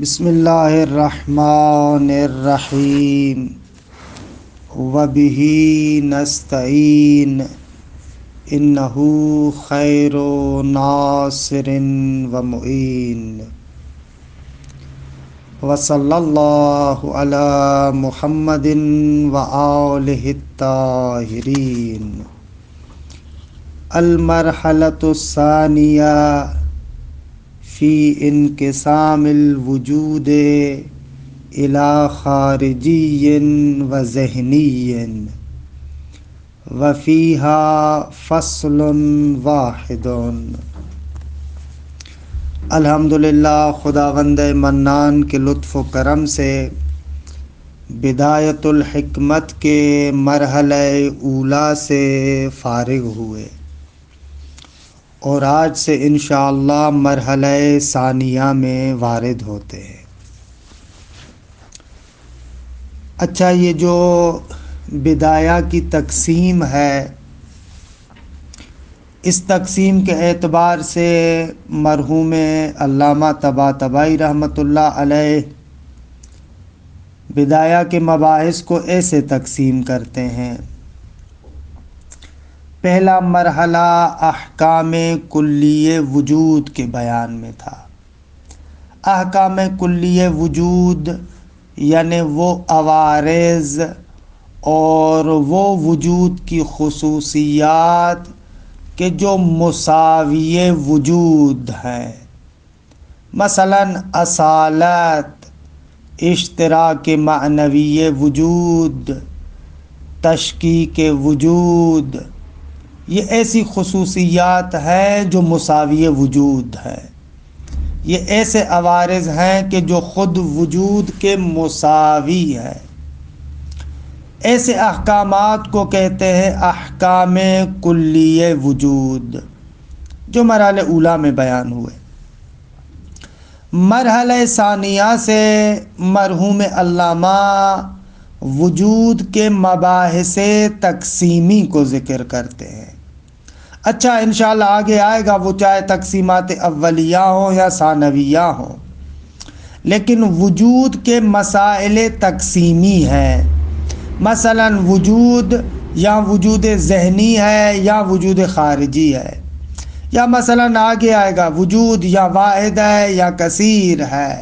بسم اللہ الرحمن الرحیم وبہ نستعین انہ خیر ناصر ومعین وصلی اللہ علی محمد وآلہ الطاہرین۔ المرحلۃ الثانیہ فی انقسام الوجود الی خارجی و ذہنی وفیہا فصل واحد۔ الحمدللہ، خداوند منان کے لطف و کرم سے بدایت الحکمت کے مرحلہ اولیٰ سے فارغ ہوئے اور آج سے انشاءاللہ مرحلہ ثانیہ میں وارد ہوتے ہیں۔ اچھا، یہ جو بدایہ کی تقسیم ہے، اس تقسیم کے اعتبار سے مرحوم علامہ طباطبائی رحمۃ اللہ علیہ بدایہ کے مباحث کو ایسے تقسیم کرتے ہیں۔ پہلا مرحلہ احکام کلیہ وجود کے بیان میں تھا۔ احکام کلیہ وجود یعنی وہ عوارض اور وہ وجود کی خصوصیات کہ جو مساوی وجود ہیں، مثلا اصالت، اشتراک معنوی وجود، تشکیک وجود، یہ ایسی خصوصیات ہیں جو مساوی وجود ہیں۔ یہ ایسے عوارض ہیں کہ جو خود وجود کے مساوی ہیں۔ ایسے احکامات کو کہتے ہیں احکام کلیہ وجود، جو مرحلہ اولیٰ میں بیان ہوئے۔ مرحلہ ثانیہ سے مرحوم علامہ وجود کے مباحث تقسیمی کو ذکر کرتے ہیں۔ اچھا، انشاءاللہ آگے آئے گا، وہ چاہے تقسیمات اولیہ ہوں یا ثانویہ ہوں، لیکن وجود کے مسائل تقسیمی ہیں۔ مثلا وجود یا وجود ذہنی ہے یا وجود خارجی ہے، یا مثلا آگے آئے گا وجود یا واحد ہے یا کثیر ہے،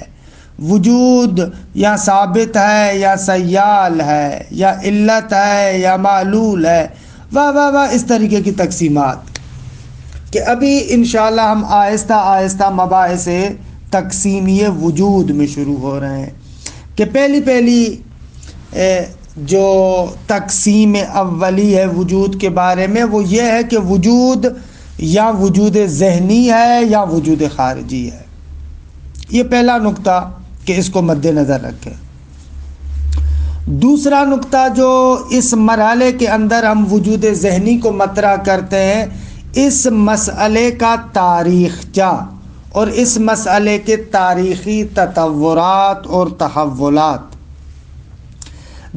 وجود یا ثابت ہے یا سیال ہے، یا علت ہے یا معلول ہے، واہ اس طریقے کی تقسیمات کہ ابھی انشاءاللہ ہم آہستہ آہستہ مباحث تقسیمی وجود میں شروع ہو رہے ہیں۔ کہ پہلی جو تقسیم اولی ہے وجود کے بارے میں، وہ یہ ہے کہ وجود یا وجود ذہنی ہے یا وجود خارجی ہے۔ یہ پہلا نقطہ کہ اس کو مد نظر رکھیں۔ دوسرا نقطہ جو اس مرحلے کے اندر ہم وجود ذہنی کو مطرح کرتے ہیں، اس مسئلے کا تاریخچہ اور اس مسئلے کے تاریخی تطورات اور تحولات۔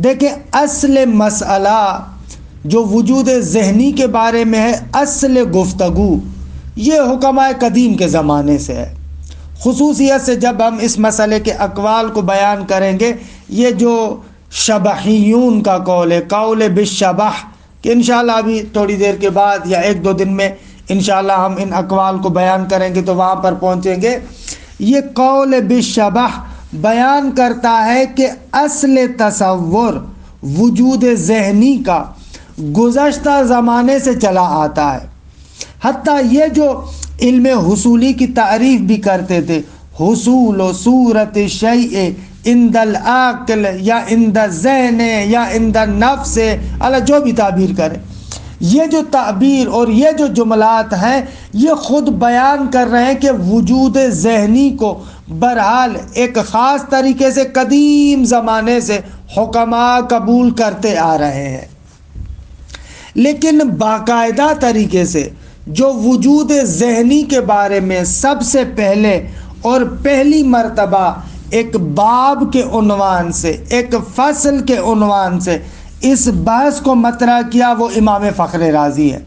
دیکھیں، اصل مسئلہ جو وجود ذہنی کے بارے میں ہے، اصل گفتگو یہ حکمائے قدیم کے زمانے سے ہے۔ خصوصیت سے جب ہم اس مسئلے کے اقوال کو بیان کریں گے، یہ جو شبحیون کا قول ہے، قول بالشبح، کہ انشاءاللہ ابھی تھوڑی دیر کے بعد یا ایک دو دن میں انشاءاللہ ہم ان اقوال کو بیان کریں گے تو وہاں پر پہنچیں گے۔ یہ قول بالشبح بیان کرتا ہے کہ اصل تصور وجود ذہنی کا گزشتہ زمانے سے چلا آتا ہے۔ حتیٰ یہ جو علم حصولی کی تعریف بھی کرتے تھے، حصول و صورت شیء عند العقل یا عند الذہن یا عند النفس، اللہ جو بھی تعبیر کرے، یہ جو تعبیر اور یہ جو جملات ہیں، یہ خود بیان کر رہے ہیں کہ وجود ذہنی کو بہرحال ایک خاص طریقے سے قدیم زمانے سے حکماء قبول کرتے آ رہے ہیں، لیکن باقاعدہ طریقے سے جو وجود ذہنی کے بارے میں سب سے پہلے اور پہلی مرتبہ ایک باب کے عنوان سے، ایک فصل کے عنوان سے اس بحث کو مطرح کیا، وہ امام فخر رازی ہے۔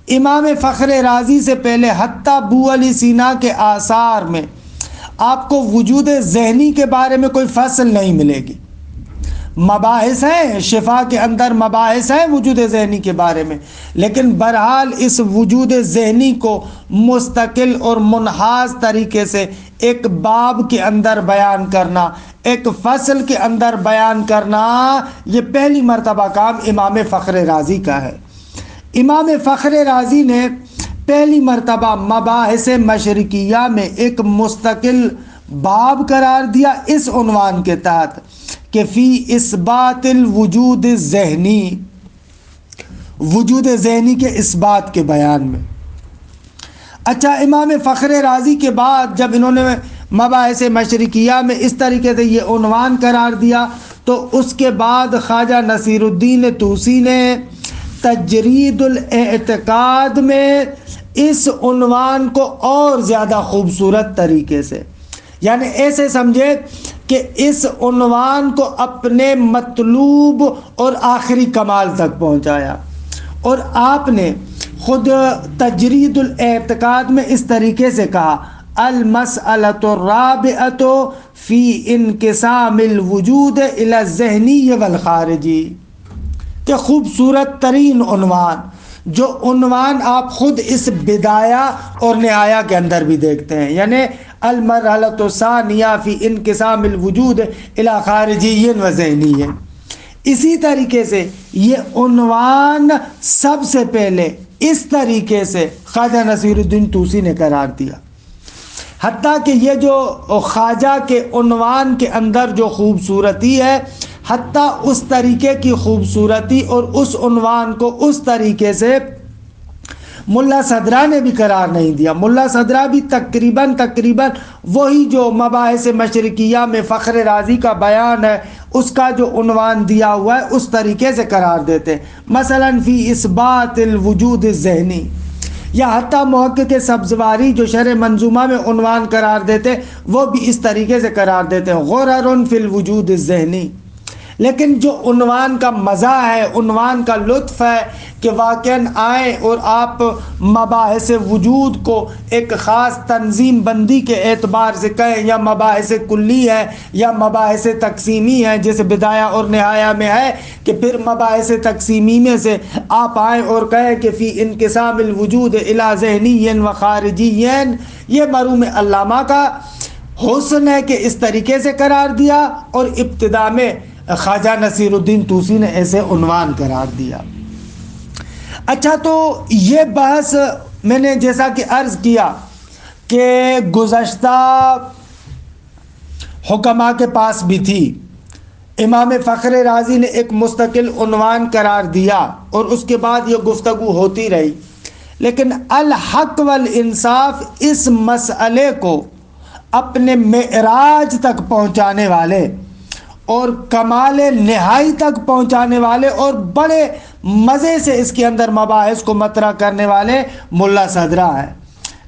امام فخر رازی سے پہلے حتیٰ ابو علی سینا کے آثار میں آپ کو وجود ذہنی کے بارے میں کوئی فصل نہیں ملے گی۔ مباحث ہیں شفا کے اندر، مباحث ہیں وجود ذہنی کے بارے میں، لیکن بہرحال اس وجود ذہنی کو مستقل اور منحاز طریقے سے ایک باب کے اندر بیان کرنا، ایک فصل کے اندر بیان کرنا، یہ پہلی مرتبہ کام امام فخر رازی کا ہے۔ امام فخر رازی نے پہلی مرتبہ مباحث مشرقیہ میں ایک مستقل باب قرار دیا اس عنوان کے تحت کہ فی اثبات الوجود ذہنی، وجود ذہنی کے اثبات کے بیان میں۔ اچھا، امام فخر رازی کے بعد جب انہوں نے مباحث مشرقیہ میں اس طریقے سے یہ عنوان قرار دیا، تو اس کے بعد خواجہ نصیر الدین طوسی نے تجرید الاعتقاد میں اس عنوان کو اور زیادہ خوبصورت طریقے سے، یعنی ایسے سمجھے کہ اس عنوان کو اپنے مطلوب اور آخری کمال تک پہنچایا، اور آپ نے خود تجرید الاعتقاد میں اس طریقے سے کہا: المسألۃ الرابعۃ فی انقسام الوجود الی الذہنی والخارجی۔ کہ خوبصورت ترین عنوان، جو عنوان آپ خود اس بدایہ اور نہایہ کے اندر بھی دیکھتے ہیں، یعنی المرحلۃ الثانیہ فی انقسام الوجود الی خارجی و ذہنی۔ اسی طریقے سے یہ عنوان سب سے پہلے اس طریقے سے خواجہ نصیر الدین طوسی نے قرار دیا، حتیٰ کہ یہ جو خواجہ کے عنوان کے اندر جو خوبصورتی ہے، حتیٰ اس طریقے کی خوبصورتی اور اس عنوان کو اس طریقے سے ملا صدرہ نے بھی قرار نہیں دیا۔ ملا صدرہ بھی تقریباً وہی جو مباحث مشرقیہ میں فخر رازی کا بیان ہے، اس کا جو عنوان دیا ہوا ہے اس طریقے سے قرار دیتے ہیں۔ مثلا فی اثبات الوجود الذہنی، یا حتیٰ محقق سبزواری جو شرح منظومہ میں عنوان قرار دیتے وہ بھی اس طریقے سے قرار دیتے ہیں: غرر فی الوجود الذہنی۔ لیکن جو عنوان کا مزہ ہے، عنوان کا لطف ہے کہ واقعاً آئیں اور آپ مباحث وجود کو ایک خاص تنظیم بندی کے اعتبار سے کہیں، یا مباحث کلی ہے یا مباحث تقسیمی ہے، جیسے بدایہ اور نہایہ میں ہے کہ پھر مباحث تقسیمی میں سے آپ آئیں اور کہیں کہ فی انقسام الوجود الی ذہنی و خارجی۔ یہ مرحوم علامہ کا حسن ہے کہ اس طریقے سے قرار دیا، اور ابتدا میں خواجہ نصیر الدین طوسی نے ایسے عنوان قرار دیا۔ اچھا، تو یہ بحث میں نے جیسا کہ عرض کیا کہ گزشتہ حکماء کے پاس بھی تھی۔ امام فخر رازی نے ایک مستقل عنوان قرار دیا اور اس کے بعد یہ گفتگو ہوتی رہی، لیکن الحق والانصاف اس مسئلے کو اپنے معراج تک پہنچانے والے اور کمال نہائی تک پہنچانے والے اور بڑے مزے سے اس کے اندر مباحث کو مطرح کرنے والے ملا صدرہ ہیں،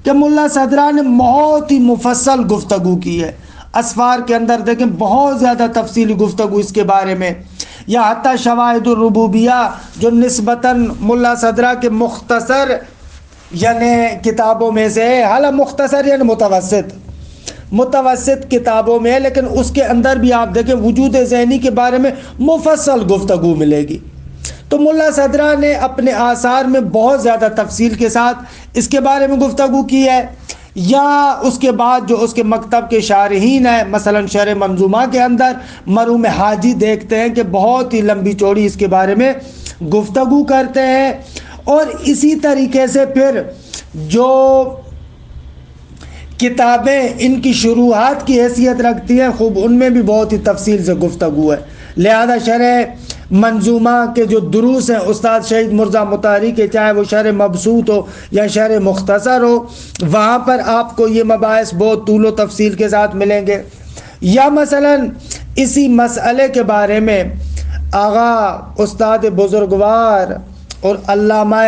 کہ ملا صدرہ نے بہت ہی مفصل گفتگو کی ہے۔ اسفار کے اندر دیکھیں بہت زیادہ تفصیلی گفتگو اس کے بارے میں، یا حتیٰ شواہد الربوبیہ جو نسبتاً ملا صدرہ کے مختصر یعنی کتابوں میں سے ہے، حالانکہ مختصر یعنی متوسط کتابوں میں ہے، لیکن اس کے اندر بھی آپ دیکھیں وجود ذہنی کے بارے میں مفصل گفتگو ملے گی۔ تو ملا صدرہ نے اپنے آثار میں بہت زیادہ تفصیل کے ساتھ اس کے بارے میں گفتگو کی ہے، یا اس کے بعد جو اس کے مکتب کے شارحین ہیں، مثلا شرح منظومہ کے اندر مرحوم حاجی دیکھتے ہیں کہ بہت ہی لمبی چوڑی اس کے بارے میں گفتگو کرتے ہیں، اور اسی طریقے سے پھر جو کتابیں ان کی شروحات کی حیثیت رکھتی ہیں خوب ان میں بھی بہت ہی تفصیل سے گفتگو ہے۔ لہذا شرح منظومہ کے جو دروس ہیں استاد شہید مرزا مطہری کے، چاہے وہ شرح مبسوط ہو یا شرح مختصر ہو، وہاں پر آپ کو یہ مباحث بہت طول و تفصیل کے ساتھ ملیں گے۔ یا مثلا اسی مسئلے کے بارے میں آغا استاد بزرگوار اور علامہ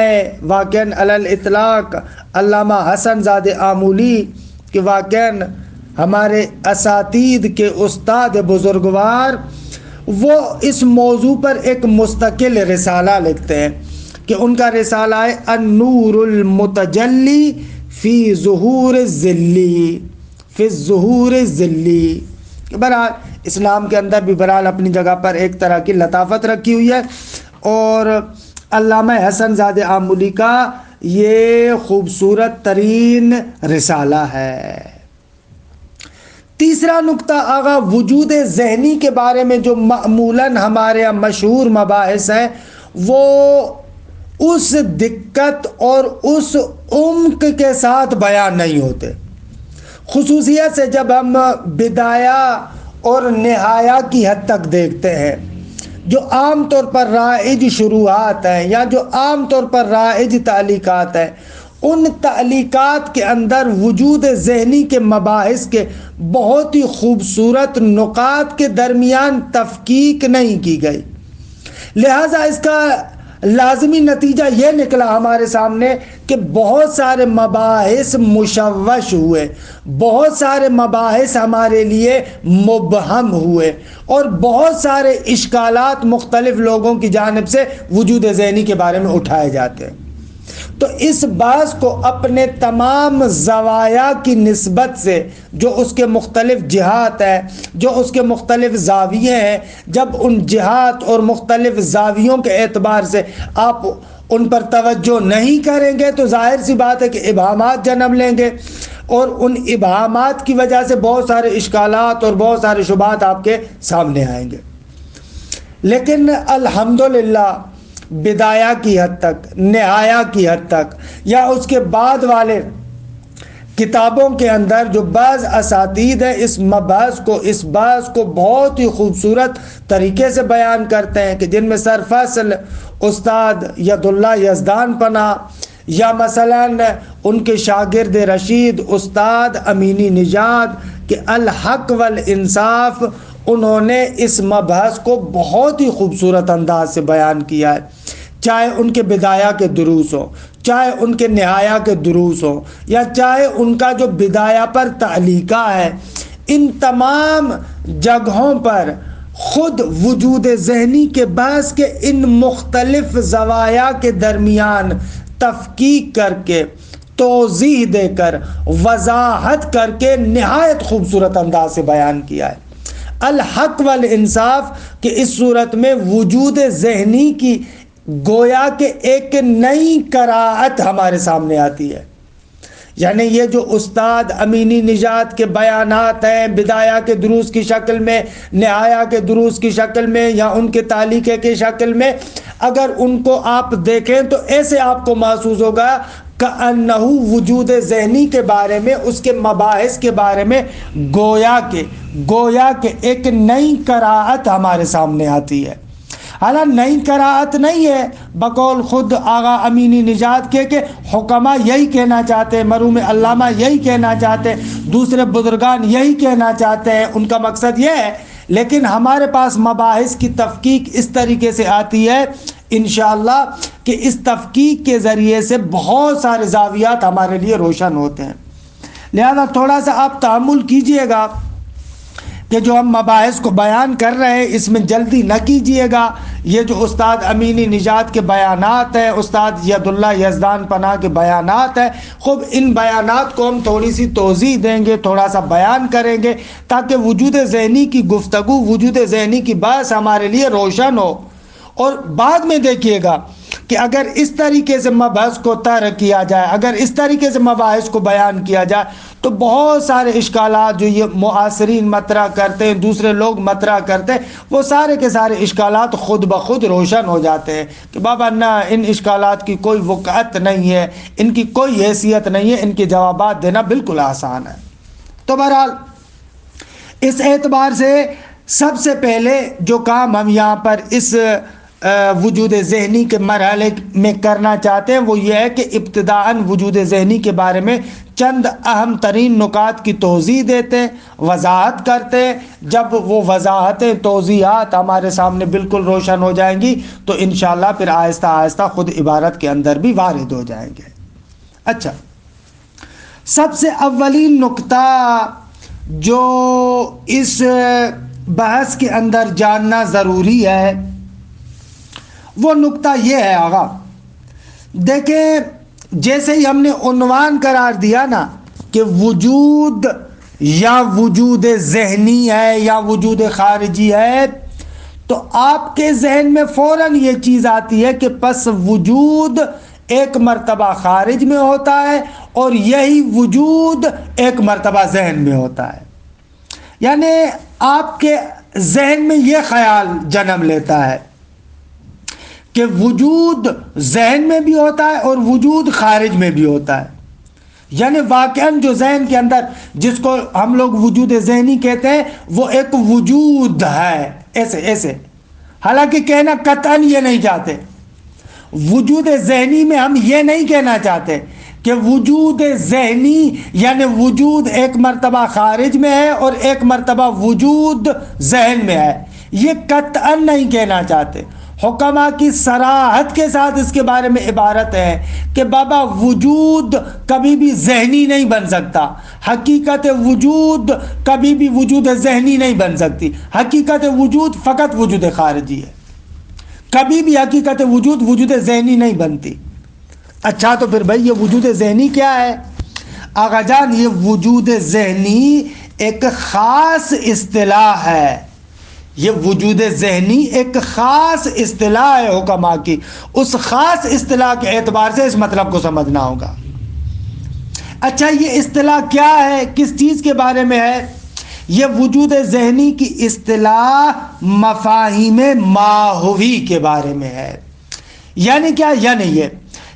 واقعاً علی الاطلاق علامہ حسن زاد آمولی کہ واقعاً ہمارے اساتید کے استاد بزرگوار، وہ اس موضوع پر ایک مستقل رسالہ لکھتے ہیں کہ ان کا رسالہ ہے النور المتجلی فی ظہور الظلی، فی الظہور الذلی. بہرحال اسلام کے اندر بھی بہرحال اپنی جگہ پر ایک طرح کی لطافت رکھی ہوئی ہے، اور علامہ حسن زادہ آملی کا یہ خوبصورت ترین رسالہ ہے. تیسرا نقطہ آغا وجود ذہنی کے بارے میں جو معمولاً ہمارے یہاں مشہور مباحث ہیں، وہ اس دقت اور اس عمق کے ساتھ بیان نہیں ہوتے. خصوصیت سے جب ہم بدایہ اور نہایہ کی حد تک دیکھتے ہیں، جو عام طور پر رائج شروحات ہیں یا جو عام طور پر رائج تعلیقات ہیں، ان تعلیقات کے اندر وجود ذہنی کے مباحث کے بہت ہی خوبصورت نقاط کے درمیان تفکیک نہیں کی گئی. لہٰذا اس کا لازمی نتیجہ یہ نکلا ہمارے سامنے کہ بہت سارے مباحث مشوش ہوئے، بہت سارے مباحث ہمارے لیے مبہم ہوئے، اور بہت سارے اشکالات مختلف لوگوں کی جانب سے وجود ذہنی کے بارے میں اٹھائے جاتے ہیں. تو اس بات کو اپنے تمام زوایا کی نسبت سے، جو اس کے مختلف جہات ہیں، جو اس کے مختلف زاویے ہیں، جب ان جہات اور مختلف زاویوں کے اعتبار سے آپ ان پر توجہ نہیں کریں گے تو ظاہر سی بات ہے کہ ابہامات جنم لیں گے، اور ان ابہامات کی وجہ سے بہت سارے اشکالات اور بہت سارے شبہات آپ کے سامنے آئیں گے. لیکن الحمدللہ بدایہ کی حد تک، نہایہ کی حد تک، یا اس کے بعد والے کتابوں کے اندر جو بعض اساتید ہیں اس بحث کو بہت ہی خوبصورت طریقے سے بیان کرتے ہیں، کہ جن میں سرفصل استاد ید اللہ یزدان پناہ، یا مثلا ان کے شاگرد رشید استاد امینی نژاد کہ الحق والانصاف، انہوں نے اس مبحث کو بہت ہی خوبصورت انداز سے بیان کیا ہے. چاہے ان کے بدایہ کے دروس ہوں، چاہے ان کے نہایہ کے دروس ہوں، یا چاہے ان کا جو بدایہ پر تعلیقہ ہے، ان تمام جگہوں پر خود وجود ذہنی کے بحث کے ان مختلف زوایا کے درمیان تفکیک کر کے، توضیح دے کر، وضاحت کر کے نہایت خوبصورت انداز سے بیان کیا ہے. الحق والانصاف کہ اس صورت میں وجود ذہنی کی گویا کہ ایک نئی قرائت ہمارے سامنے آتی ہے. یعنی یہ جو استاد امینی نژاد کے بیانات ہیں بدایہ کے دروس کی شکل میں، نہایہ کے دروس کی شکل میں، یا ان کے تعلیقے کی شکل میں، اگر ان کو آپ دیکھیں تو ایسے آپ کو محسوس ہوگا کأنہ وجود ذہنی کے بارے میں، اس کے مباحث کے بارے میں گویا کہ ایک نئی قرائت ہمارے سامنے آتی ہے. حالانکہ نئی قرائت نہیں ہے، بقول خود آغا امینی نژاد کے کہ حکماء یہی کہنا چاہتے ہیں، مرحوم علامہ یہی کہنا چاہتے ہیں، دوسرے بزرگان یہی کہنا چاہتے ہیں، ان کا مقصد یہ ہے. لیکن ہمارے پاس مباحث کی تفکیک اس طریقے سے آتی ہے انشاءاللہ کہ اس تفکیک کے ذریعے سے بہت سارے زاویات ہمارے لیے روشن ہوتے ہیں. لہذا تھوڑا سا آپ تحمل کیجئے گا کہ جو ہم مباحث کو بیان کر رہے ہیں اس میں جلدی نہ کیجئے گا. یہ جو استاد امینی نژاد کے بیانات ہیں، استاد ید اللہ یزدان پناہ کے بیانات ہیں، خوب ان بیانات کو ہم تھوڑی سی توضیح دیں گے، تھوڑا سا بیان کریں گے، تاکہ وجود ذہنی کی گفتگو، وجود ذہنی کی بحث ہمارے لیے روشن ہو. اور بعد میں دیکھیے گا کہ اگر اس طریقے سے مبحث کو طرح کیا جائے، اگر اس طریقے سے مباحث کو بیان کیا جائے تو بہت سارے اشکالات جو یہ معاصرین مطرح کرتے ہیں، دوسرے لوگ مطرح کرتے ہیں، وہ سارے کے سارے اشکالات خود بخود روشن ہو جاتے ہیں کہ بابا نہ، ان اشکالات کی کوئی وقعت نہیں ہے، ان کی کوئی حیثیت نہیں ہے، ان کے جوابات دینا بالکل آسان ہے. تو بہرحال اس اعتبار سے سب سے پہلے جو کام ہم یہاں پر اس وجود ذہنی کے مرحلے میں کرنا چاہتے ہیں وہ یہ ہے کہ ابتداءً وجود ذہنی کے بارے میں چند اہم ترین نکات کی توضیح دیتے ہیں، وضاحت کرتے ہیں. جب وہ وضاحتیں، توضیحات ہمارے سامنے بالکل روشن ہو جائیں گی تو انشاءاللہ پھر آہستہ آہستہ خود عبارت کے اندر بھی وارد ہو جائیں گے. اچھا، سب سے اولین نکتہ جو اس بحث کے اندر جاننا ضروری ہے وہ نکتہ یہ ہے. آغا دیکھیں، جیسے ہی ہم نے عنوان قرار دیا نا کہ وجود یا وجود ذہنی ہے یا وجود خارجی ہے، تو آپ کے ذہن میں فوراً یہ چیز آتی ہے کہ پس وجود ایک مرتبہ خارج میں ہوتا ہے اور یہی وجود ایک مرتبہ ذہن میں ہوتا ہے. یعنی آپ کے ذہن میں یہ خیال جنم لیتا ہے کہ وجود ذہن میں بھی ہوتا ہے اور وجود خارج میں بھی ہوتا ہے. یعنی واقعاً جو ذہن کے اندر جس کو ہم لوگ وجود ذہنی کہتے ہیں وہ ایک وجود ہے ایسے. حالانکہ کہنا قطعاً یہ نہیں چاہتے. وجود ذہنی میں ہم یہ نہیں کہنا چاہتے کہ وجود ذہنی یعنی وجود ایک مرتبہ خارج میں ہے اور ایک مرتبہ وجود ذہن میں ہے، یہ قطعاً نہیں کہنا چاہتے. حکماء کی صراحت کے ساتھ اس کے بارے میں عبارت ہے کہ بابا وجود کبھی بھی ذہنی نہیں بن سکتا، حقیقت وجود کبھی بھی وجود ذہنی نہیں بن سکتی، حقیقت وجود فقط وجود خارجی ہے، کبھی بھی حقیقت وجود وجود ذہنی نہیں بنتی. اچھا تو پھر بھائی یہ وجود ذہنی کیا ہے؟ آقا جان یہ وجود ذہنی ایک خاص اصطلاح ہے. یہ وجود ذہنی ایک خاص اصطلاح ہے حکماء کی. اس خاص اصطلاح کے اعتبار سے اس مطلب کو سمجھنا ہوگا. اچھا یہ اصطلاح کیا ہے، کس چیز کے بارے میں ہے؟ یہ وجود ذہنی کی اصطلاح مفاہیم ماہوی کے بارے میں ہے. یعنی کیا؟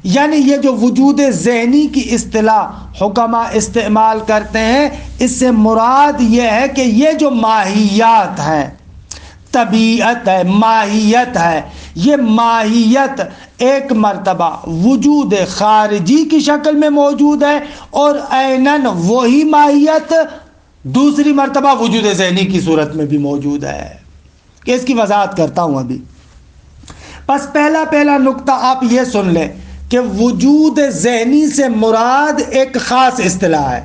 یعنی یہ جو وجود ذہنی کی اصطلاح حکماء استعمال کرتے ہیں، اس سے مراد یہ ہے کہ یہ جو ماہیات ہیں، طبیعت ہے، ماہیت ہے، یہ ماہیت ایک مرتبہ وجود خارجی کی شکل میں موجود ہے اور عیناً وہی ماہیت دوسری مرتبہ وجود ذہنی کی صورت میں بھی موجود ہے. کہ اس کی وضاحت کرتا ہوں ابھی. بس پہلا نقطہ آپ یہ سن لیں کہ وجود ذہنی سے مراد ایک خاص اصطلاح ہے.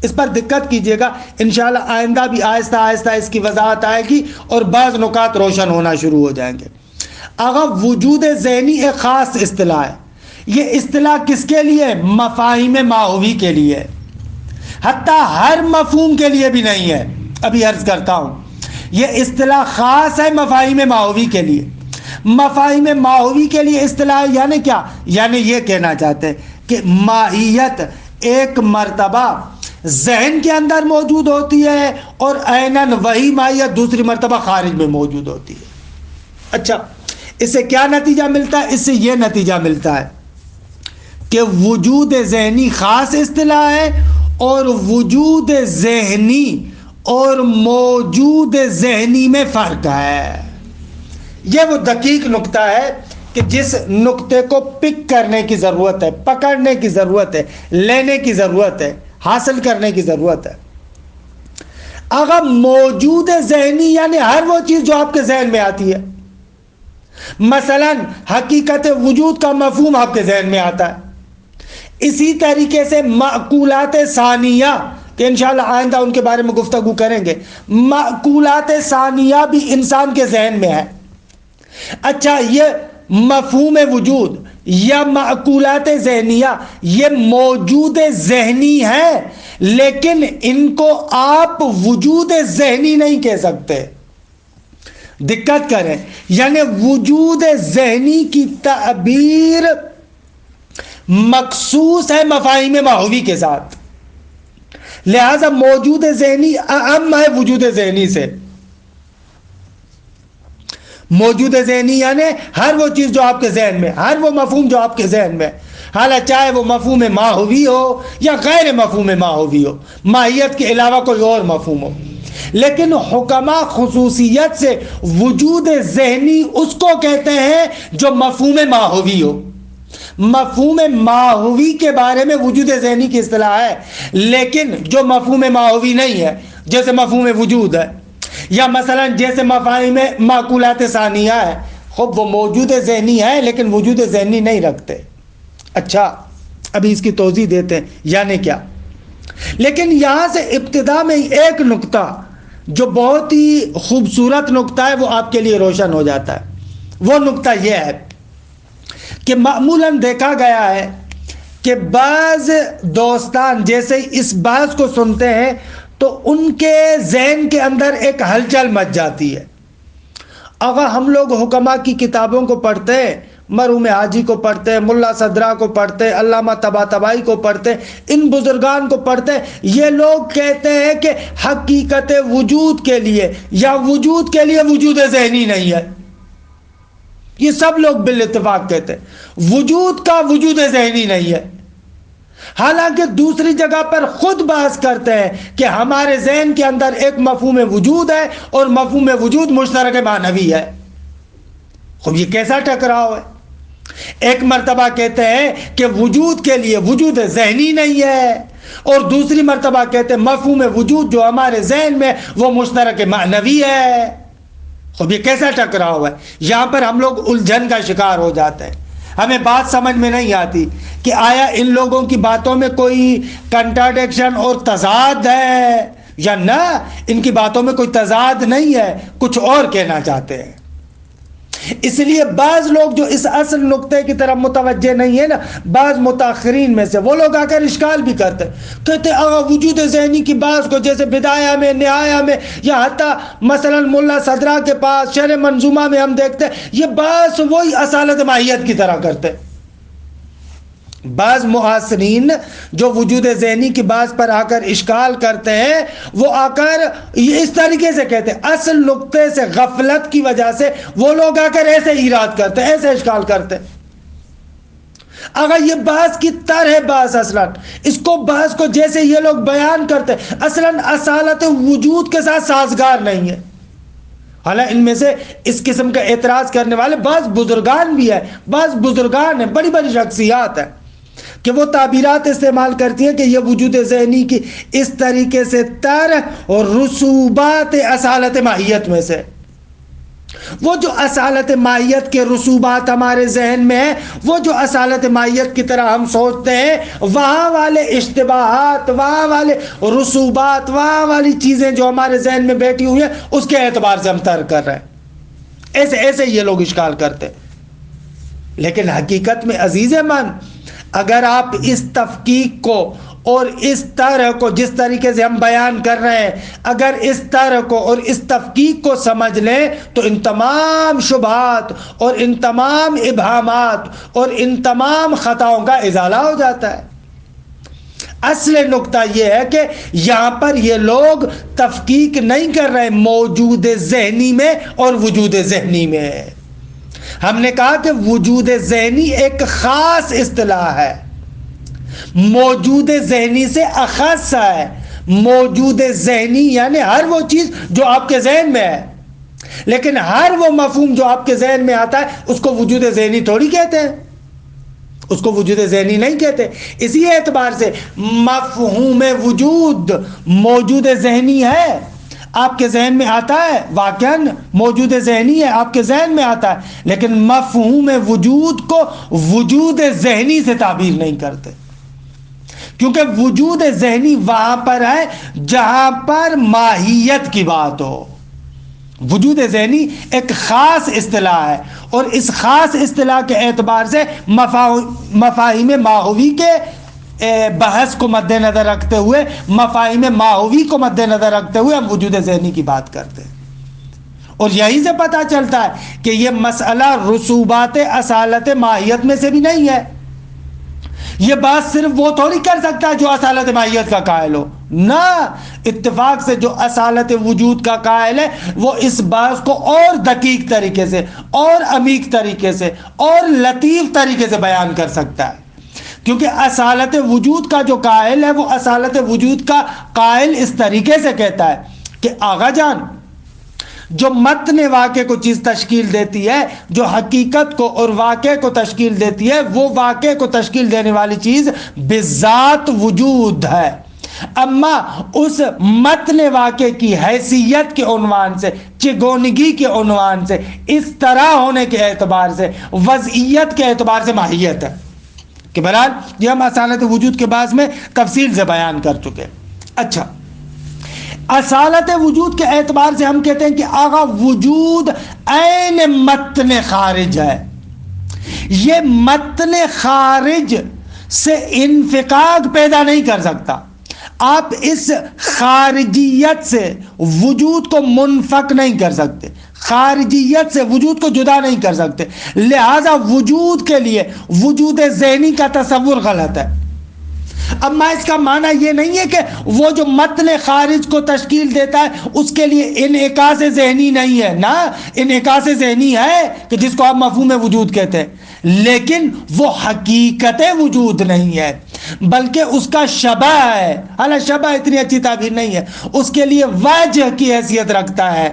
اس پر دقت کیجئے گا، انشاءاللہ آئندہ بھی آہستہ آہستہ اس کی وضاحت آئے گی اور بعض نکات روشن ہونا شروع ہو جائیں گے. اگر وجود ذہنی ایک خاص اصطلاح ہے، یہ اصطلاح کس کے لیے؟ مفاہیم ماہوی کے لیے. حتیٰ ہر مفہوم کے لیے بھی نہیں ہے. ابھی عرض کرتا ہوں یہ اصطلاح خاص ہے مفاہیم ماہوی کے لیے. مفاہیم ماہوی کے لیے اصطلاح یعنی کیا؟ یعنی یہ کہنا چاہتے ہیں کہ ماہیت ایک مرتبہ ذہن کے اندر موجود ہوتی ہے اور عیناً وہی ماہیت دوسری مرتبہ خارج میں موجود ہوتی ہے. اچھا اس سے کیا نتیجہ ملتا ہے؟ اس سے یہ نتیجہ ملتا ہے کہ وجود ذہنی خاص اصطلاح ہے اور وجود ذہنی اور موجود ذہنی میں فرق ہے. یہ وہ دقیق نقطہ ہے کہ جس نقطے کو پک کرنے کی ضرورت ہے، پکڑنے کی ضرورت ہے، لینے کی ضرورت ہے، حاصل کرنے کی ضرورت ہے. اگر موجود ذہنی یعنی ہر وہ چیز جو آپ کے ذہن میں آتی ہے، مثلا حقیقت وجود کا مفہوم آپ کے ذہن میں آتا ہے. اسی طریقے سے معقولات ثانیہ کہ انشاءاللہ آئندہ ان کے بارے میں گفتگو کریں گے، معقولات ثانیہ بھی انسان کے ذہن میں ہے. اچھا یہ مفہوم وجود یا معقولات ذہنیہ یہ موجود ذہنی ہے، لیکن ان کو آپ وجود ذہنی نہیں کہہ سکتے. دقت کریں، یعنی وجود ذہنی کی تعبیر مخصوص ہے مفاہیم ماہوی کے ساتھ، لہذا موجود ذہنی اعم ہے وجود ذہنی سے. موجود ذہنی یعنی ہر وہ چیز جو آپ کے ذہن میں، ہر وہ مفہوم جو آپ کے ذہن میں، حالانکہ چاہے وہ مفہوم ماہوی ہو یا غیر مفہوم ماہوی ہو، ماہیت کے علاوہ کوئی اور مفہوم ہو. لیکن حکماء خصوصیت سے وجود ذہنی اس کو کہتے ہیں جو مفہوم ماہوی ہو. مفہوم ماہوی کے بارے میں وجود ذہنی کی اصطلاح ہے، لیکن جو مفہوم ماہوی نہیں ہے جیسے مفہوم وجود ہے یا مثلا جیسے مفاہیم معقولات ثانیہ ہے، خب وہ موجود ذہنی ہے لیکن وجود ذہنی نہیں رکھتے. اچھا ابھی اس کی توضیح دیتے ہیں یعنی کیا. لیکن یہاں سے ابتدا میں ایک نقطہ جو بہت ہی خوبصورت نقطہ ہے وہ آپ کے لیے روشن ہو جاتا ہے. وہ نقطہ یہ ہے کہ معمولاً دیکھا گیا ہے کہ بعض دوستان جیسے اس بحث کو سنتے ہیں تو ان کے ذہن کے اندر ایک ہلچل مچ جاتی ہے۔ اگر ہم لوگ حکماء کی کتابوں کو پڑھتے ہیں، مرحوم حاجی کو پڑھتے ہیں، ملا صدرہ کو پڑھتے ہیں، علامہ طباطبائی کو پڑھتے ہیں، ان بزرگان کو پڑھتے ہیں، یہ لوگ کہتے ہیں کہ حقیقت وجود کے لیے یا وجود کے لیے وجود ذہنی نہیں ہے۔ یہ سب لوگ بالاتفاق کہتے ہیں وجود کا وجود ذہنی نہیں ہے، حالانکہ دوسری جگہ پر خود بحث کرتے ہیں کہ ہمارے ذہن کے اندر ایک مفہوم وجود ہے اور مفہوم وجود مشترک معنوی ہے۔ خب یہ کیسا ٹکراؤ ہے؟ ایک مرتبہ کہتے ہیں کہ وجود کے لیے وجود ذہنی نہیں ہے، اور دوسری مرتبہ کہتے ہیں مفہوم وجود جو ہمارے ذہن میں وہ مشترک معنوی ہے۔ خب یہ کیسا ٹکراؤ ہے؟ یہاں پر ہم لوگ الجھن کا شکار ہو جاتے ہیں، ہمیں بات سمجھ میں نہیں آتی کہ آیا ان لوگوں کی باتوں میں کوئی کنٹراڈکشن اور تضاد ہے یا نہ، ان کی باتوں میں کوئی تضاد نہیں ہے، کچھ اور کہنا چاہتے ہیں۔ اس لیے بعض لوگ جو اس اصل نقطے کی طرف متوجہ نہیں ہے نا، بعض متاخرین میں سے وہ لوگ آ کر اشکال بھی کرتے ہیں، کہتے ہیں وجود ذہنی کی بات کو جیسے بدایہ میں، نہایہ میں، یا حتیٰ مثلا ملا صدرہ کے پاس شرح منظومہ میں ہم دیکھتے ہیں یہ بات وہی اصالت ماہیت کی طرح کرتے ہیں۔ بعض معاصرین جو وجود ذہنی کی بات پر آ کر اشکال کرتے ہیں، وہ آ کر اس طریقے سے کہتے ہیں، اصل نقطے سے غفلت کی وجہ سے وہ لوگ آ کر ایسے ایراد کرتے ہیں، ایسے اشکال کرتے ہیں۔ اگر یہ بحث کی تر ہے، بحث اصلا اس کو بحث کو جیسے یہ لوگ بیان کرتے ہیں اصلا اصالت وجود کے ساتھ سازگار نہیں ہے۔ حالانکہ ان میں سے اس قسم کا اعتراض کرنے والے بعض بزرگان بھی ہیں، بعض بزرگان ہیں، بڑی بڑی شخصیات ہیں کہ وہ تعبیرات استعمال کرتی ہیں کہ یہ وجود ذہنی کی اس طریقے سے تر اور رسوبات اصالت ماہیت میں سے، وہ جو اصالت ماہیت کے رسوبات ہمارے ذہن میں ہیں، وہ جو اصالت ماہیت کی طرح ہم سوچتے ہیں، وہاں والے اشتباہات، وہاں والے رسوبات، وہاں والی چیزیں جو ہمارے ذہن میں بیٹھی ہوئی ہیں اس کے اعتبار سے ہم ترک کر رہے ہیں۔ ایسے یہ لوگ اشکال کرتے ہیں۔ لیکن حقیقت میں عزیز من، اگر آپ اس تفکیک کو اور اس طرح کو جس طریقے سے ہم بیان کر رہے ہیں، اگر اس طرح کو اور اس تفکیک کو سمجھ لیں تو ان تمام شبہات اور ان تمام ابہامات اور ان تمام خطاؤں کا ازالہ ہو جاتا ہے۔ اصل نقطہ یہ ہے کہ یہاں پر یہ لوگ تفکیک نہیں کر رہے موجود ذہنی میں اور وجود ذہنی میں۔ ہم نے کہا کہ وجود ذہنی ایک خاص اصطلاح ہے، موجود ذہنی سے اخص ہے۔ موجود ذہنی یعنی ہر وہ چیز جو آپ کے ذہن میں ہے، لیکن ہر وہ مفہوم جو آپ کے ذہن میں آتا ہے اس کو وجود ذہنی تھوڑی کہتے ہیں، اس کو وجود ذہنی نہیں کہتے۔ اسی اعتبار سے مفہوم وجود موجود ذہنی ہے، آپ کے ذہن میں آتا ہے، واقعاً موجود ذہنی ہے، آپ کے ذہن میں آتا ہے، لیکن مفہوم وجود کو وجود ذہنی سے تعبیر نہیں کرتے، کیونکہ وجود ذہنی وہاں پر ہے جہاں پر ماہیت کی بات ہو۔ وجود ذہنی ایک خاص اصطلاح ہے، اور اس خاص اصطلاح کے اعتبار سے مفاہیم ماہوی کے بحث کو مد نظر رکھتے ہوئے، مفاہیم ماہوی کو مد نظر رکھتے ہوئے ہم وجود ذہنی کی بات کرتے ہیں۔ اور یہی سے پتہ چلتا ہے کہ یہ مسئلہ رسوبات اصالت ماہیت میں سے بھی نہیں ہے۔ یہ بات صرف وہ تھوڑی کر سکتا ہے جو اصالت ماہیت کا قائل ہو، نہ، اتفاق سے جو اصالت وجود کا قائل ہے وہ اس بات کو اور دقیق طریقے سے اور عمیق طریقے سے اور لطیف طریقے سے بیان کر سکتا ہے، کیونکہ اصالت وجود کا جو قائل ہے وہ اصالت وجود کا قائل اس طریقے سے کہتا ہے کہ آغا جان، جو متن واقع کو چیز تشکیل دیتی ہے، جو حقیقت کو اور واقع کو تشکیل دیتی ہے، وہ واقع کو تشکیل دینے والی چیز بذات وجود ہے، اما اس متن واقع کی حیثیت کے عنوان سے، چگونگی کے عنوان سے، اس طرح ہونے کے اعتبار سے، وضعیت کے اعتبار سے ماہیت ہے، کہ بہرحال یہ ہم اصالت وجود کے بعد میں تفصیل سے بیان کر چکے۔ اچھا، اصالت وجود کے اعتبار سے ہم کہتے ہیں کہ آغا وجود عین متن خارج ہے، یہ متن خارج سے انفقاق پیدا نہیں کر سکتا۔ آپ اس خارجیت سے وجود کو منفک نہیں کر سکتے، خارجیت سے وجود کو جدا نہیں کر سکتے، لہذا وجود کے لیے وجود ذہنی کا تصور غلط ہے۔ اب میں اس کا معنی یہ نہیں ہے کہ وہ جو متن خارج کو تشکیل دیتا ہے اس کے لیے انعکاس ذہنی نہیں ہے، نہ انعکاس ذہنی ہے کہ جس کو آپ مفہوم وجود کہتے ہیں، لیکن وہ حقیقت وجود نہیں ہے بلکہ اس کا شبہ ہے۔ حالانکہ شبہ اتنی اچھی تعبیر نہیں ہے، اس کے لیے وجہ کی حیثیت رکھتا ہے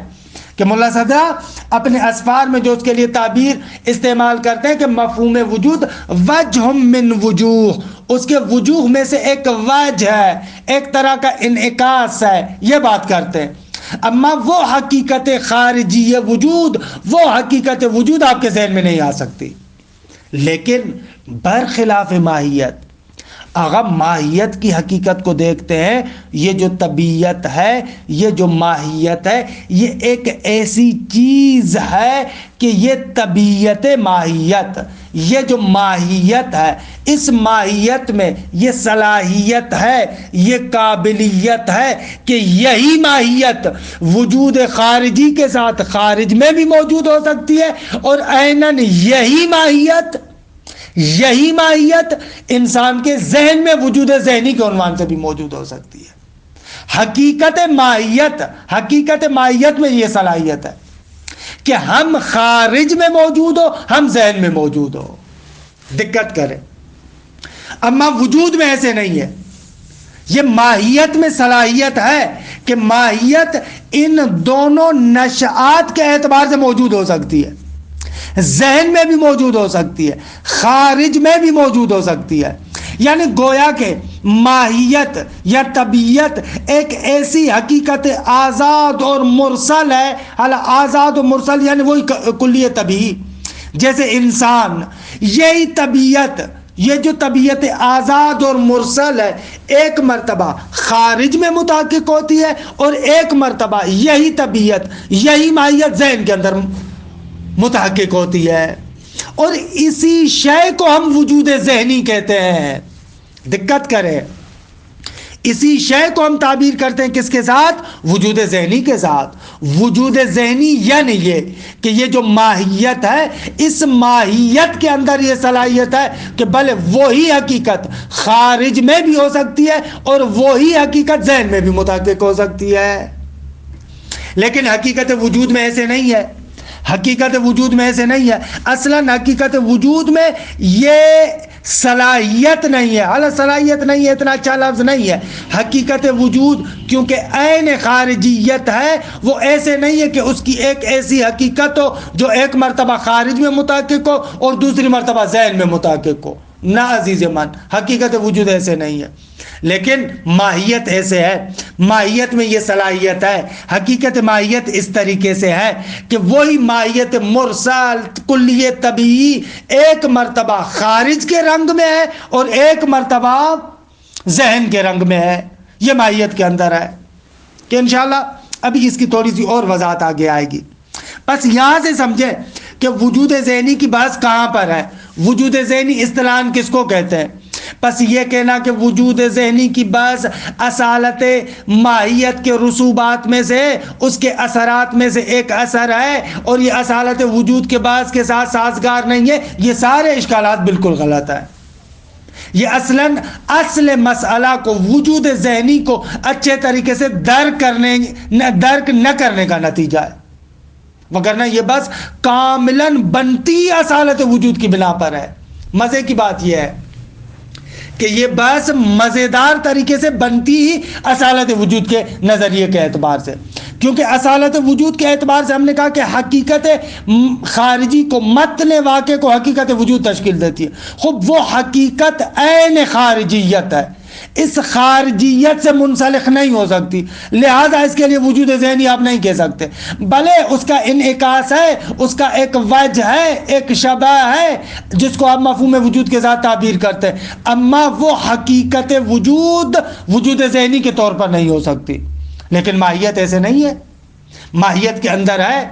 کہ ملا صدرہ اپنے اسفار میں جو اس کے لیے تعبیر استعمال کرتے ہیں کہ مفہوم وجود وجہ من وجوہ، اس کے وجوہ میں سے ایک وجہ ہے، ایک طرح کا انعکاس ہے، یہ بات کرتے ہیں۔ اما وہ حقیقت خارجی وجود، وہ حقیقت وجود آپ کے ذہن میں نہیں آ سکتی۔ لیکن برخلاف ماہیت، اگر ماہیت کی حقیقت کو دیکھتے ہیں، یہ جو طبیعت ہے، یہ جو ماہیت ہے، یہ ایک ایسی چیز ہے کہ یہ طبیعت ماہیت، یہ جو ماہیت ہے، اس ماہیت میں یہ صلاحیت ہے، یہ قابلیت ہے کہ یہی ماہیت وجود خارجی کے ساتھ خارج میں بھی موجود ہو سکتی ہے، اور عیناً یہی ماہیت انسان کے ذہن میں وجود ذہنی کے عنوان سے بھی موجود ہو سکتی ہے۔ حقیقت ماہیت میں یہ صلاحیت ہے کہ ہم خارج میں موجود ہو، ہم ذہن میں موجود ہو، دقت کرے۔ اما وجود میں ایسے نہیں ہے، یہ ماہیت میں صلاحیت ہے کہ ماہیت ان دونوں نشآت کے اعتبار سے موجود ہو سکتی ہے، ذہن میں بھی موجود ہو سکتی ہے، خارج میں بھی موجود ہو سکتی ہے۔ یعنی گویا کہ ماہیت یا طبیعت ایک ایسی حقیقت آزاد اور مرسل ہے، آزاد و مرسل یعنی وہی کلیہ طبیعی، جیسے انسان، یہی طبیعت، یہ جو طبیعت آزاد اور مرسل ہے، ایک مرتبہ خارج میں متحقق ہوتی ہے اور ایک مرتبہ یہی طبیعت، یہی ماہیت ذہن کے اندر متحقق ہوتی ہے، اور اسی شے کو ہم وجود ذہنی کہتے ہیں۔ دقت کرے، اسی شے کو ہم تعبیر کرتے ہیں کس کے ساتھ؟ وجود ذہنی کے ساتھ۔ وجود ذہنی یعنی یہ کہ یہ جو ماہیت ہے، اس ماہیت کے اندر یہ صلاحیت ہے کہ بھلے وہی حقیقت خارج میں بھی ہو سکتی ہے اور وہی حقیقت ذہن میں بھی متحقق ہو سکتی ہے۔ لیکن حقیقت وجود میں ایسے نہیں ہے، حقیقت وجود میں ایسے نہیں ہے۔ اصلاً حقیقت وجود میں یہ صلاحیت نہیں ہے، حالانکہ صلاحیت نہیں ہے اتنا اچھا لفظ نہیں ہے۔ حقیقت وجود کیونکہ عین خارجیت ہے، وہ ایسے نہیں ہے کہ اس کی ایک ایسی حقیقت ہو جو ایک مرتبہ خارج میں متحقق ہو اور دوسری مرتبہ ذہن میں متحقق ہو، نہ عزیز من، حقیقت وجود ایسے نہیں ہے۔ لیکن ماہیت ایسے ہے، ماہیت میں یہ صلاحیت ہے۔ حقیقت ماہیت اس طریقے سے ہے کہ وہی ماہیت مرسل کلیہ طبیعی ایک مرتبہ خارج کے رنگ میں ہے اور ایک مرتبہ ذہن کے رنگ میں ہے، یہ ماہیت کے اندر ہے، کہ انشاءاللہ ابھی اس کی تھوڑی سی اور وضاحت آگے آئے گی۔ بس یہاں سے سمجھیں کہ وجود ذہنی کی بحث کہاں پر ہے، وجود ذہنی اصطلاحاً کس کو کہتے ہیں؟ بس یہ کہنا کہ وجود ذہنی کی بحث اصالت ماہیت کے رسوبات میں سے، اس کے اثرات میں سے ایک اثر ہے اور یہ اصالت وجود کے بحث کے ساتھ سازگار نہیں ہے، یہ سارے اشکالات بالکل غلط ہیں۔ یہ اصل مسئلہ کو، وجود ذہنی کو اچھے طریقے سے درک نہ کرنے کا نتیجہ ہے، وگرنہ یہ بس کاملاً بنتی اصالت وجود کی بنا پر ہے۔ مزے کی بات یہ ہے کہ یہ بس مزیدار طریقے سے بنتی ہی اصالت وجود کے نظریے کے اعتبار سے، کیونکہ اصالت وجود کے اعتبار سے ہم نے کہا کہ حقیقت خارجی کو، متن واقع کو حقیقت وجود تشکیل دیتی ہے۔ خب وہ حقیقت عین خارجیت ہے، اس خارجیت سے منسلخ نہیں ہو سکتی، لہذا اس کے لیے وجود ذہنی آپ نہیں کہہ سکتے، بھلے اس کا انعکاس ہے، اس کا ایک وجہ ہے، ایک شبہ ہے جس کو آپ مفہوم وجود کے ساتھ تعبیر کرتے ہیں، اما وہ حقیقت وجود ذہنی کے طور پر نہیں ہو سکتی۔ لیکن ماہیت ایسے نہیں ہے، ماہیت کے اندر ہے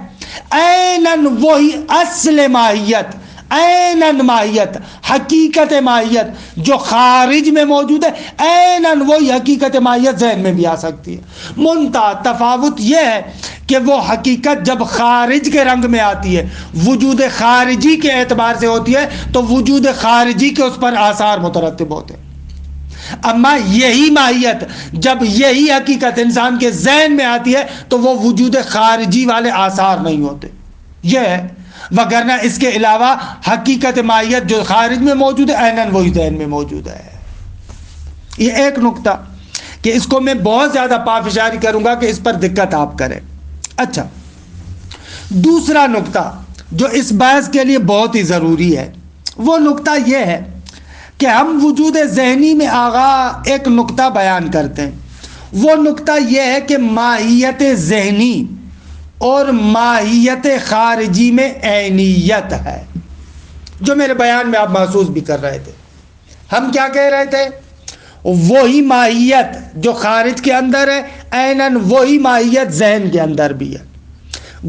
عیناً وہی اصل ماہیت، اینن ماہیت، حقیقت ماہیت جو خارج میں موجود ہے، اینن وہی حقیقت ماہیت ذہن میں بھی آ سکتی ہے۔ منتہا تفاوت یہ ہے کہ وہ حقیقت جب خارج کے رنگ میں آتی ہے، وجود خارجی کے اعتبار سے ہوتی ہے، تو وجود خارجی کے اس پر آثار مترتب ہوتے ہیں۔ اما یہی ماہیت جب یہی حقیقت انسان کے ذہن میں آتی ہے تو وہ وجود خارجی والے آثار نہیں ہوتے، یہ ہے۔ وگرنہ اس کے علاوہ حقیقت ماہیت جو خارج میں موجود ہے، عیناً وہی ذہن میں موجود ہے۔ یہ ایک نقطہ کہ اس کو میں بہت زیادہ پافشاری کروں گا کہ اس پر دقت آپ کریں۔ اچھا، دوسرا نقطہ جو اس بحث کے لیے بہت ہی ضروری ہے، وہ نقطہ یہ ہے کہ ہم وجود ذہنی میں آغا ایک نقطہ بیان کرتے ہیں۔ وہ نقطہ یہ ہے کہ ماہیت ذہنی اور ماہیت خارجی میں عینیت ہے، جو میرے بیان میں آپ محسوس بھی کر رہے تھے۔ ہم کیا کہہ رہے تھے؟ وہی ماہیت جو خارج کے اندر ہے، عیناً وہی ماہیت ذہن کے اندر بھی ہے۔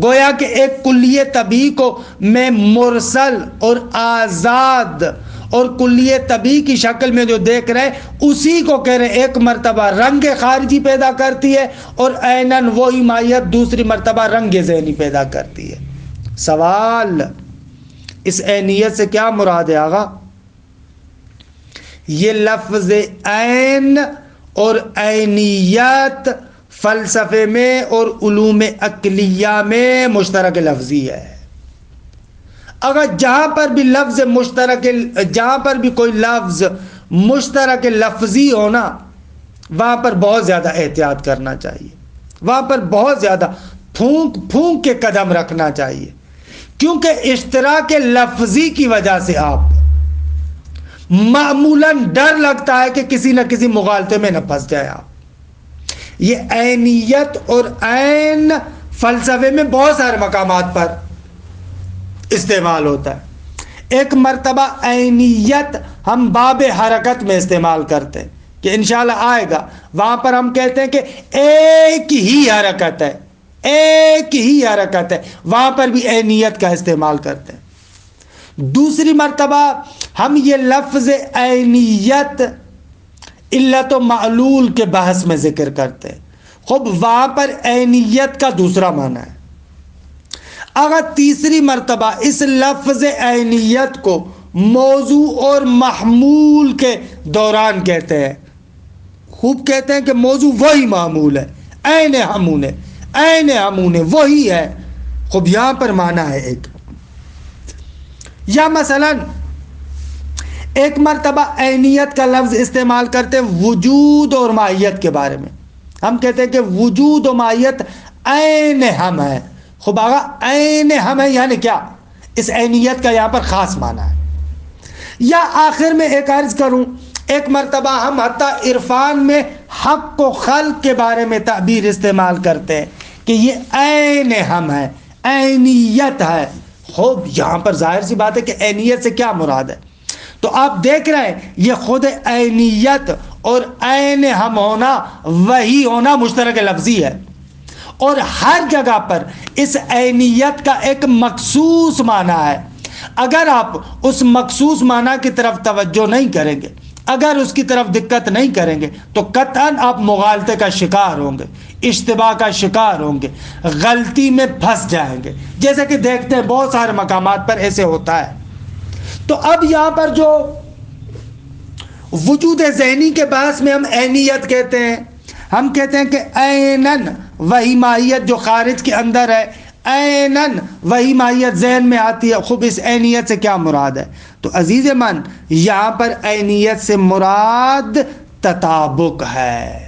گویا کہ ایک کلیہ طبیعی کو میں مرسل اور آزاد اور کلیہ طبیعی کی شکل میں جو دیکھ رہے اسی کو کہہ رہے ایک مرتبہ رنگ خارجی پیدا کرتی ہے، اور عیناً وہی ماہیت دوسری مرتبہ رنگ ذہنی پیدا کرتی ہے۔ سوال، اس عینیت سے کیا مراد ہے آغا؟ یہ لفظ عین اور عینیت فلسفے میں اور علوم عقلیہ میں مشترک لفظی ہے۔ اگر جہاں پر بھی لفظ مشترک، جہاں پر بھی کوئی لفظ مشترک لفظی ہونا، وہاں پر بہت زیادہ احتیاط کرنا چاہیے، وہاں پر بہت زیادہ پھونک کے قدم رکھنا چاہیے، کیونکہ اشتراک لفظی کی وجہ سے آپ معمولاً ڈر لگتا ہے کہ کسی نہ کسی مغالطے میں نہ پھنس جائے آپ۔ یہ عینیت اور عین فلسفے میں بہت سارے مقامات پر استعمال ہوتا ہے۔ ایک مرتبہ عینیت ہم باب حرکت میں استعمال کرتے ہیں کہ انشاءاللہ آئے گا، وہاں پر ہم کہتے ہیں کہ ایک ہی حرکت ہے، ایک ہی حرکت ہے، وہاں پر بھی عینیت کا استعمال کرتے ہیں۔ دوسری مرتبہ ہم یہ لفظ عینیت علت و معلول کے بحث میں ذکر کرتے ہیں، خب وہاں پر عینیت کا دوسرا معنی ہے۔ اگر تیسری مرتبہ اس لفظ عینیت کو موضوع اور محمول کے دوران کہتے ہیں، خوب کہتے ہیں کہ موضوع وہی معمول ہے، عین ہمون ہے، عین ہمون ہے، وہی ہے، خوب یہاں پر معنی ہے ایک۔ یا مثلا ایک مرتبہ عینیت کا لفظ استعمال کرتے ہیں وجود اور ماہیت کے بارے میں، ہم کہتے ہیں کہ وجود و ماہیت عین ہم ہے۔ خوب آگا عین ہم ہے یعنی کیا؟ اس عینیت کا یہاں پر خاص معنی ہے۔ یا آخر میں ایک عرض کروں، ایک مرتبہ ہم حتیٰ عرفان میں حق و خلق کے بارے میں تعبیر استعمال کرتے ہیں کہ یہ عین ہم ہے، عینیت ہے۔ خوب یہاں پر ظاہر سی بات ہے کہ عینیت سے کیا مراد ہے؟ تو آپ دیکھ رہے ہیں یہ خود عینیت اور عین ہم ہونا، وہی ہونا مشترک لفظی ہے، اور ہر جگہ پر اس عینیت کا ایک مخصوص معنی ہے۔ اگر آپ اس مخصوص معنی کی طرف توجہ نہیں کریں گے، اگر اس کی طرف دقت نہیں کریں گے، تو قطعاً آپ مغالطے کا شکار ہوں گے، اشتباہ کا شکار ہوں گے، غلطی میں پھنس جائیں گے، جیسے کہ دیکھتے ہیں بہت سارے مقامات پر ایسے ہوتا ہے۔ تو اب یہاں پر جو وجود ذہنی کے بحث میں ہم عینیت کہتے ہیں، ہم کہتے ہیں کہ عیناً وہی ماہیت جو خارج کے اندر ہے، عیناً وہی ماہیت ذہن میں آتی ہے۔ خوب اس عینیت سے کیا مراد ہے؟ تو عزیز من، یہاں پر عینیت سے مراد تطابق ہے۔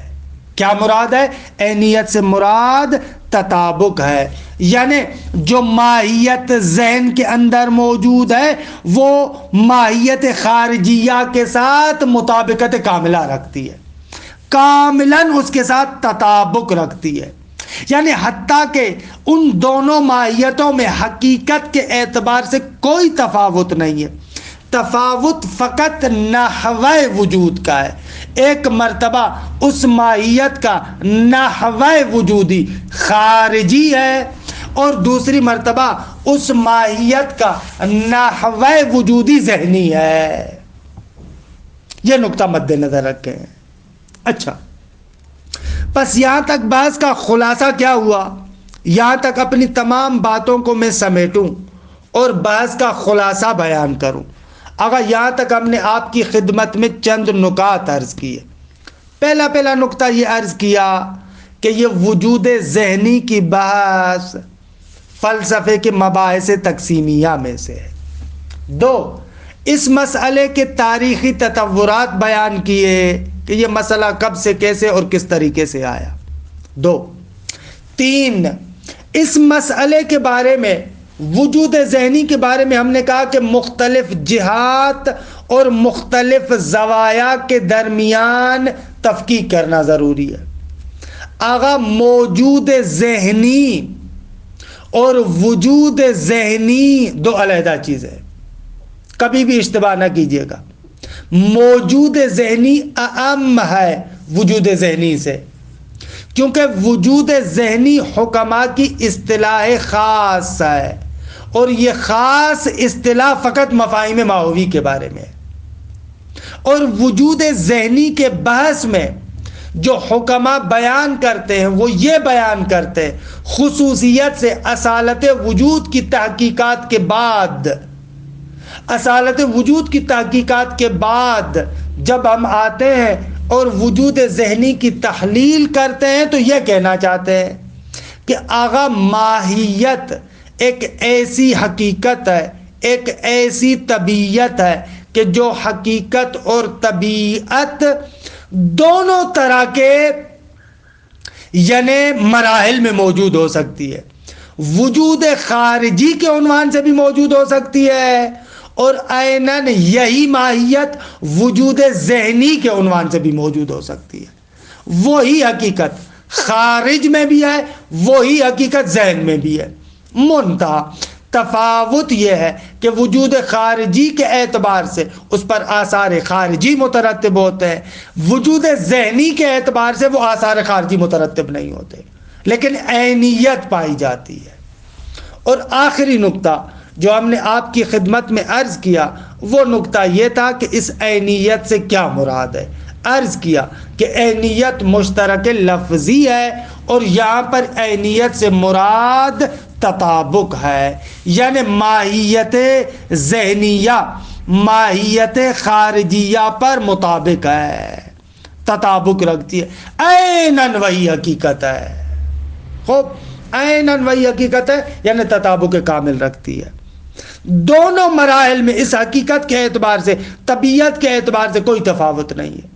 کیا مراد ہے؟ عینیت سے مراد تطابق ہے، یعنی جو ماہیت ذہن کے اندر موجود ہے وہ ماہیت خارجیہ کے ساتھ مطابقت کاملہ رکھتی ہے، کاملاً اس کے ساتھ تطابق رکھتی ہے، یعنی حتیٰ کہ ان دونوں ماہیتوں میں حقیقت کے اعتبار سے کوئی تفاوت نہیں ہے، تفاوت فقط نحوِ وجود کا ہے۔ ایک مرتبہ اس ماہیت کا نحوِ وجودی خارجی ہے، اور دوسری مرتبہ اس ماہیت کا نحو وجودی ذہنی ہے. یہ نقطہ مد نظر رکھیں. اچھا، پس یہاں تک بحث کا خلاصہ کیا ہوا؟ یہاں تک اپنی تمام باتوں کو میں سمیٹوں اور بحث کا خلاصہ بیان کروں. اگر یہاں تک ہم نے آپ کی خدمت میں چند نکات عرض کیے. پہلا نقطہ یہ عرض کیا کہ یہ وجود ذہنی کی بحث فلسفے کے مباحث تقسیمیہ میں سے ہے. 2، اس مسئلے کے تاریخی تطورات بیان کیے کہ یہ مسئلہ کب سے کیسے اور کس طریقے سے آیا. 2، 3، اس مسئلے کے بارے میں وجود ذہنی کے بارے میں ہم نے کہا کہ مختلف جہات اور مختلف زوایا کے درمیان تفکیک کرنا ضروری ہے. آغا موجود ذہنی اور وجود ذہنی دو علیحدہ چیزیں، کبھی بھی اشتباہ نہ کیجیے گا. موجود ذہنی اہم ہے وجود ذہنی سے، کیونکہ وجود ذہنی حکماء کی اصطلاح خاص ہے اور یہ خاص اصطلاح فقط مفاہیم ماہوی کے بارے میں ہے. اور وجود ذہنی کے بحث میں جو حکماء بیان کرتے ہیں وہ یہ بیان کرتے ہیں خصوصیت سے اصالت وجود کی تحقیقات کے بعد جب ہم آتے ہیں اور وجود ذہنی کی تحلیل کرتے ہیں تو یہ کہنا چاہتے ہیں کہ آغا ماہیت ایک ایسی حقیقت ہے، ایک ایسی طبیعت ہے کہ جو حقیقت اور طبیعت دونوں طرح کے یعنی مراحل میں موجود ہو سکتی ہے. وجود خارجی کے عنوان سے بھی موجود ہو سکتی ہے اور عیناً یہی ماہیت وجود ذہنی کے عنوان سے بھی موجود ہو سکتی ہے. وہی حقیقت خارج میں بھی ہے، وہی حقیقت ذہن میں بھی ہے. منتہا تفاوت یہ ہے کہ وجود خارجی کے اعتبار سے اس پر آثار خارجی مترتب ہوتے ہیں، وجود ذہنی کے اعتبار سے وہ آثار خارجی مترتب نہیں ہوتے، لیکن عینیت پائی جاتی ہے. اور آخری نقطہ جو ہم نے آپ کی خدمت میں عرض کیا وہ نقطہ یہ تھا کہ اس عینیت سے کیا مراد ہے. عرض کیا کہ عینیت مشترک لفظی ہے اور یہاں پر عینیت سے مراد تطابق ہے، یعنی ماہیت ذہنیہ ماہیت خارجیہ پر مطابق ہے، تطابق رکھتی ہے، عیناً وہی حقیقت ہے. خوب، عیناً وہی حقیقت ہے یعنی تطابق کامل رکھتی ہے. دونوں مراحل میں اس حقیقت کے اعتبار سے طبیعت کے اعتبار سے کوئی تفاوت نہیں ہے.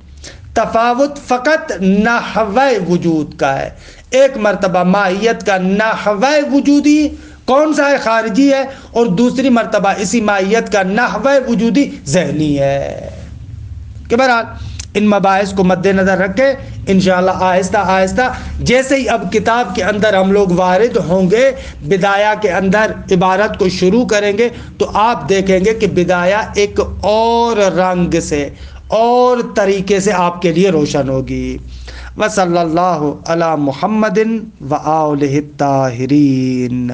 تفاوت فقط نحو وجود کا ہے. ایک مرتبہ ماہیت کا نحو وجودی کون سا ہے؟ خارجی ہے، اور دوسری مرتبہ اسی ماہیت کا نحو وجودی ذہنی ہے. کہ بہرحال ان مباحث کو مد نظر رکھے انشاءاللہ آہستہ آہستہ جیسے ہی اب کتاب کے اندر ہم لوگ وارد ہوں گے، بدایہ کے اندر عبارت کو شروع کریں گے تو آپ دیکھیں گے کہ بدایہ ایک اور رنگ سے اور طریقے سے آپ کے لیے روشن ہوگی. وصلی اللہ علی محمد وآلہ الطاہرین